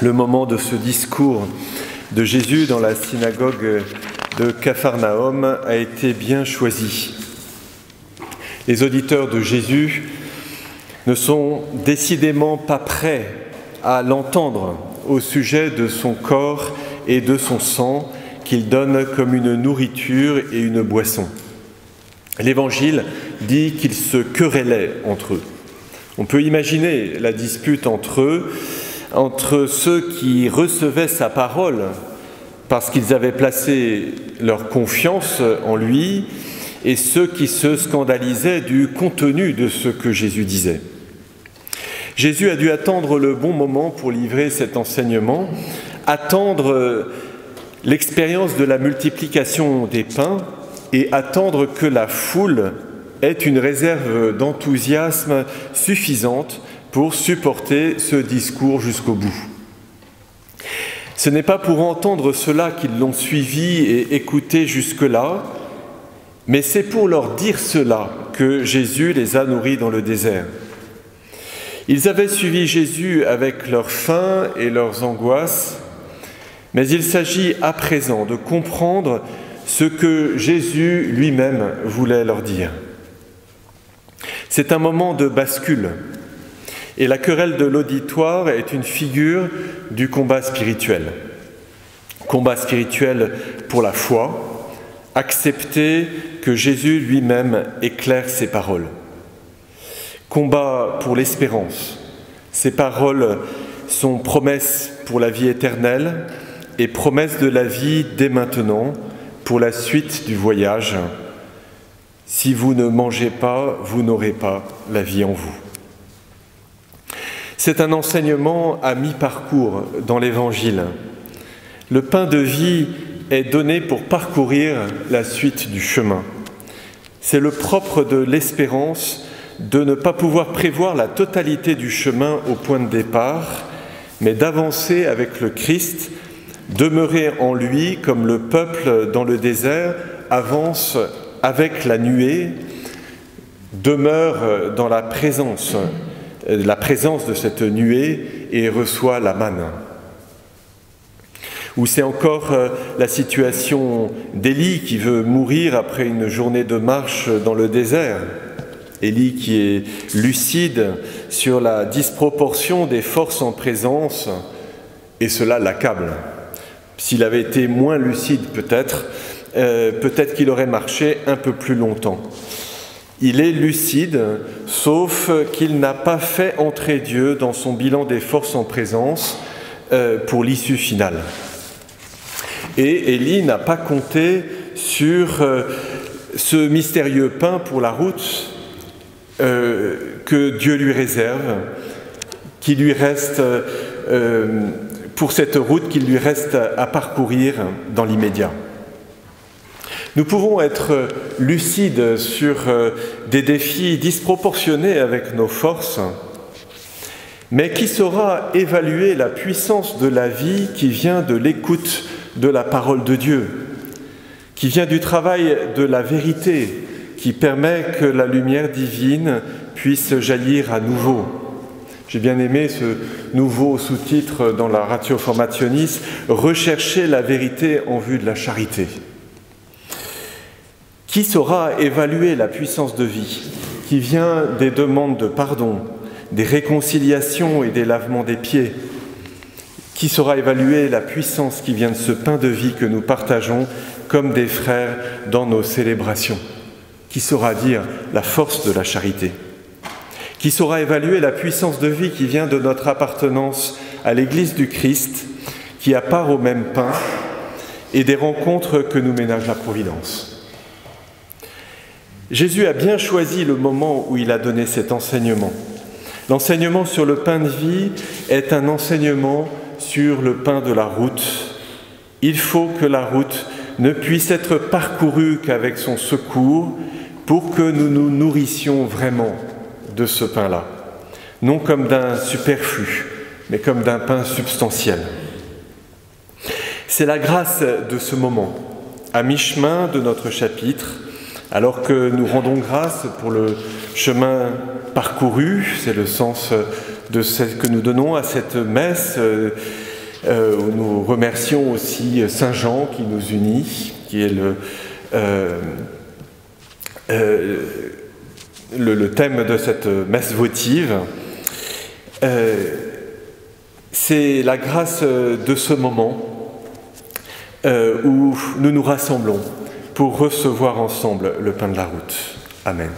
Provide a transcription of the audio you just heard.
le moment de ce discours de Jésus dans la synagogue de Capharnaüm a été bien choisi. Les auditeurs de Jésus ne sont décidément pas prêts à l'entendre au sujet de son corps et de son sang qu'il donne comme une nourriture et une boisson. L'Évangile dit qu'ils se querellaient entre eux. On peut imaginer la dispute entre eux, entre ceux qui recevaient sa parole parce qu'ils avaient placé leur confiance en lui et ceux qui se scandalisaient du contenu de ce que Jésus disait. Jésus a dû attendre le bon moment pour livrer cet enseignement, attendre l'expérience de la multiplication des pains et attendre que la foule ait une réserve d'enthousiasme suffisante pour supporter ce discours jusqu'au bout. Ce n'est pas pour entendre cela qu'ils l'ont suivi et écouté jusque-là, mais c'est pour leur dire cela que Jésus les a nourris dans le désert. Ils avaient suivi Jésus avec leur faim et leurs angoisses, mais il s'agit à présent de comprendre ce que Jésus lui-même voulait leur dire. C'est un moment de bascule, et la querelle de l'auditoire est une figure du combat spirituel. Combat spirituel pour la foi, accepter que Jésus lui-même éclaire ses paroles. Combat pour l'espérance. Ces paroles sont promesses pour la vie éternelle et promesses de la vie dès maintenant pour la suite du voyage. Si vous ne mangez pas, vous n'aurez pas la vie en vous. C'est un enseignement à mi-parcours dans l'Évangile. Le pain de vie est donné pour parcourir la suite du chemin. C'est le propre de l'espérance de ne pas pouvoir prévoir la totalité du chemin au point de départ, mais d'avancer avec le Christ, demeurer en lui comme le peuple dans le désert avance avec la nuée, demeure dans la présence de cette nuée et reçoit la manne. Ou c'est encore la situation d'Élie qui veut mourir après une journée de marche dans le désert. Élie qui est lucide sur la disproportion des forces en présence, et cela l'accable. S'il avait été moins lucide peut-être qu'il aurait marché un peu plus longtemps. Il est lucide, sauf qu'il n'a pas fait entrer Dieu dans son bilan des forces en présence pour l'issue finale. Et Élie n'a pas compté sur ce mystérieux pain pour la route que Dieu lui réserve, qui lui reste, pour cette route qu'il lui reste à parcourir dans l'immédiat. Nous pouvons être lucides sur des défis disproportionnés avec nos forces, mais qui saura évaluer la puissance de la vie qui vient de l'écoute de la parole de Dieu, qui vient du travail de la vérité, qui permet que la lumière divine puisse jaillir à nouveau. J'ai bien aimé ce nouveau sous-titre dans la Ratio Formationis, « Rechercher la vérité en vue de la charité ». Qui saura évaluer la puissance de vie qui vient des demandes de pardon, des réconciliations et des lavements des pieds? Qui saura évaluer la puissance qui vient de ce pain de vie que nous partageons comme des frères dans nos célébrations? Qui saura dire la force de la charité? Qui saura évaluer la puissance de vie qui vient de notre appartenance à l'Église du Christ, qui a part au même pain, et des rencontres que nous ménage la Providence? Jésus a bien choisi le moment où il a donné cet enseignement. L'enseignement sur le pain de vie est un enseignement sur le pain de la route. Il faut que la route ne puisse être parcourue qu'avec son secours pour que nous nous nourrissions vraiment de ce pain-là. Non comme d'un superflu, mais comme d'un pain substantiel. C'est la grâce de ce moment, à mi-chemin de notre chapitre, alors que nous rendons grâce pour le chemin parcouru, c'est le sens de ce que nous donnons à cette messe Nous remercions aussi Saint Jean qui nous unit, qui est le thème de cette messe votive. C'est la grâce de ce moment où nous nous rassemblons pour recevoir ensemble le pain de la route. Amen.